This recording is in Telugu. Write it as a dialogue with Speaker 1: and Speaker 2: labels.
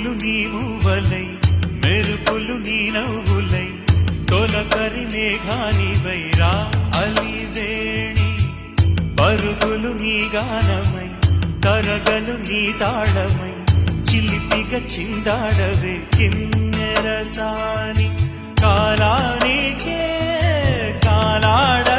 Speaker 1: పువ్వులు నీ మూవలై మెరుపులు నీ నవ్వులై తొలకరి మేఘానివై రా అలివేణి పరుగులు నీ గానమై తరగలు నీ తాళమై చిలిపిగ చిందాడవే కిన్నెరసాని కాలానికే కాలాడ